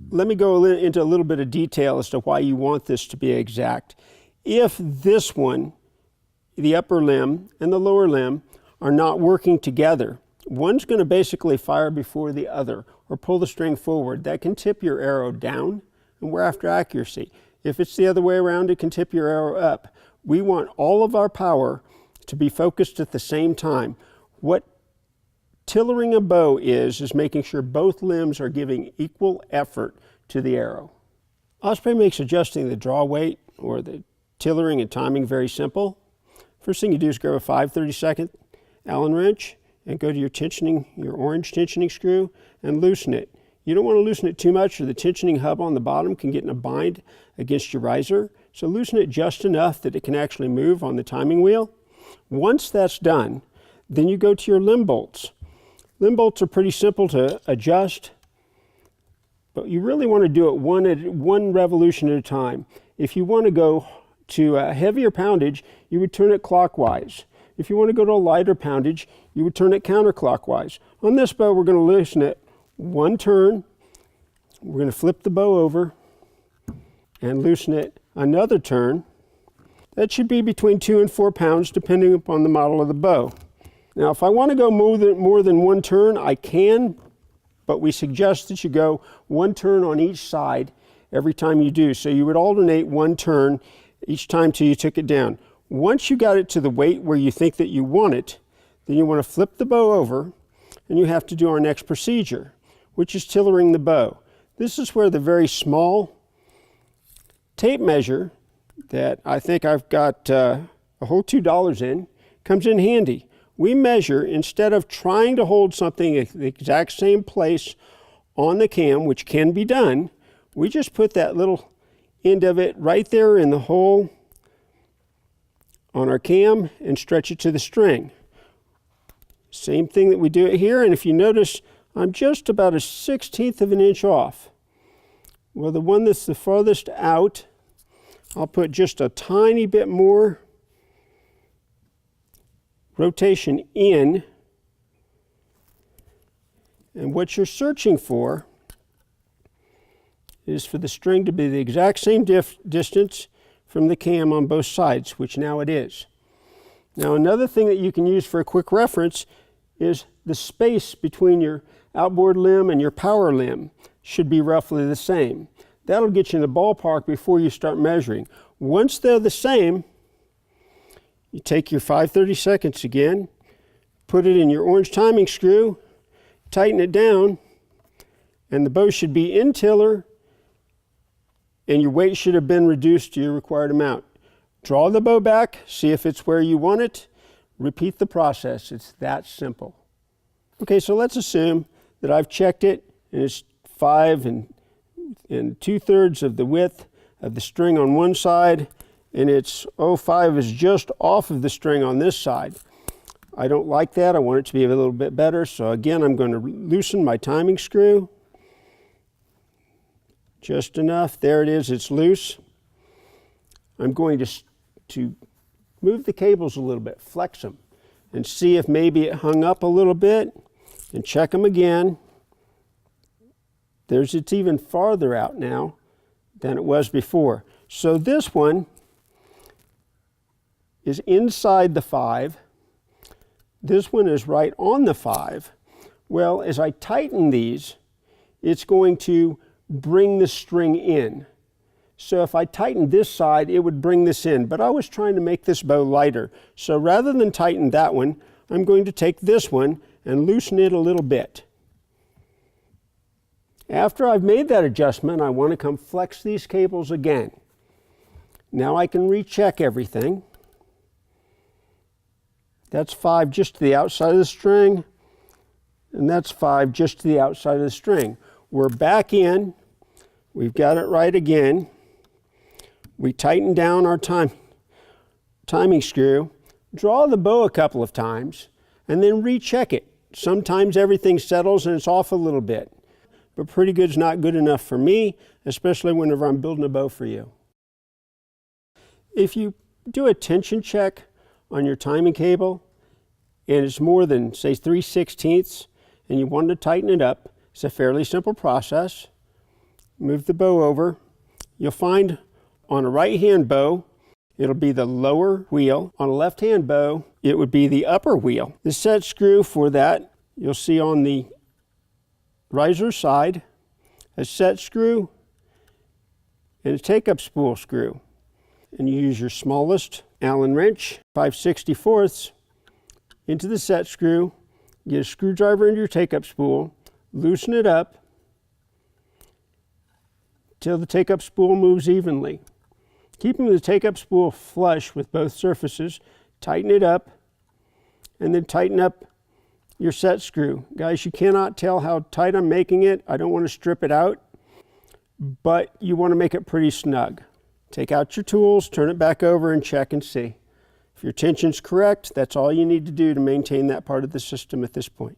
Let me go into a little bit of detail as to why you want this to be exact. If this one, the upper limb and the lower limb, are not working together, one's going to basically fire before the other or pull the string forward. That can tip your arrow down, and we're after accuracy. If it's the other way around, it can tip your arrow up. We want all of our power to be focused at the same time. What tillering a bow is making sure both limbs are giving equal effort to the arrow. Osprey makes adjusting the draw weight or the tillering and timing very simple. First thing you do is grab a 5/32 Allen wrench and go to your orange tensioning screw and loosen it. You don't want to loosen it too much or the tensioning hub on the bottom can get in a bind against your riser. So loosen it just enough that it can actually move on the timing wheel. Once that's done, then you go to your limb bolts. Limb bolts are pretty simple to adjust, but you really want to do it one revolution at a time. If you want to go to a heavier poundage, you would turn it clockwise. If you want to go to a lighter poundage, you would turn it counterclockwise. On this bow, we're going to loosen it one turn. We're going to flip the bow over and loosen it another turn. That should be between 2 and 4 pounds, depending upon the model of the bow. Now, if I want to go more than one turn, I can, but we suggest that you go one turn on each side every time you do. So you would alternate one turn each time till you took it down. Once you got it to the weight where you think that you want it, then you want to flip the bow over, and you have to do our next procedure, which is tillering the bow. This is where the very small tape measure that I think I've got a whole $2 in comes in handy. We measure, instead of trying to hold something at the exact same place on the cam, which can be done, we just put that little end of it right there in the hole on our cam and stretch it to the string. Same thing that we do it here, and if you notice, I'm just about a 1/16 of an inch off. Well, the one that's the farthest out, I'll put just a tiny bit more rotation in, and what you're searching for is for the string to be the exact same distance from the cam on both sides, which now it is. Now, another thing that you can use for a quick reference is the space between your outboard limb and your power limb should be roughly the same. That'll get you in the ballpark before you start measuring. Once they're the same, you take your 5/32 again, put it in your orange timing screw, tighten it down, and the bow should be in tiller, and your weight should have been reduced to your required amount. Draw the bow back, see if it's where you want it, repeat the process. It's that simple. Okay, so let's assume that I've checked it, and it's 5 2/3 of the width of the string on one side, and it's 5 is just off of the string on this side. I don't like that. I want it to be a little bit better. So again, I'm going to loosen my timing screw. Just enough. There it is. It's loose. I'm going to move the cables a little bit, flex them, and see if maybe it hung up a little bit, and check them again. It's even farther out now than it was before. So this one is inside the 5. This one is right on the 5. Well, as I tighten these, it's going to bring the string in. So if I tighten this side, it would bring this in, but I was trying to make this bow lighter. So rather than tighten that one, I'm going to take this one and loosen it a little bit. After I've made that adjustment, I want to come flex these cables again. Now I can recheck everything. That's 5 just to the outside of the string, and that's 5 just to the outside of the string. We're back in. We've got it right again. We tighten down our timing screw, draw the bow a couple of times, and then recheck it. Sometimes everything settles and it's off a little bit, but pretty good is not good enough for me, especially whenever I'm building a bow for you. If you do a tension check on your timing cable and it's more than, say, 3/16, and you want to tighten it up, it's a fairly simple process. Move the bow over. You'll find on a right-hand bow, it'll be the lower wheel. On a left-hand bow, it would be the upper wheel. The set screw for that, you'll see on the riser side, a set screw and a take-up spool screw. And you use your smallest Allen wrench, 5/64, into the set screw, get a screwdriver into your take-up spool, loosen it up till the take-up spool moves evenly. Keeping the take-up spool flush with both surfaces, tighten it up, and then tighten up your set screw. Guys, you cannot tell how tight I'm making it. I don't want to strip it out, but you want to make it pretty snug. Take out your tools, turn it back over, and check and see. If your tension's correct, that's all you need to do to maintain that part of the system at this point.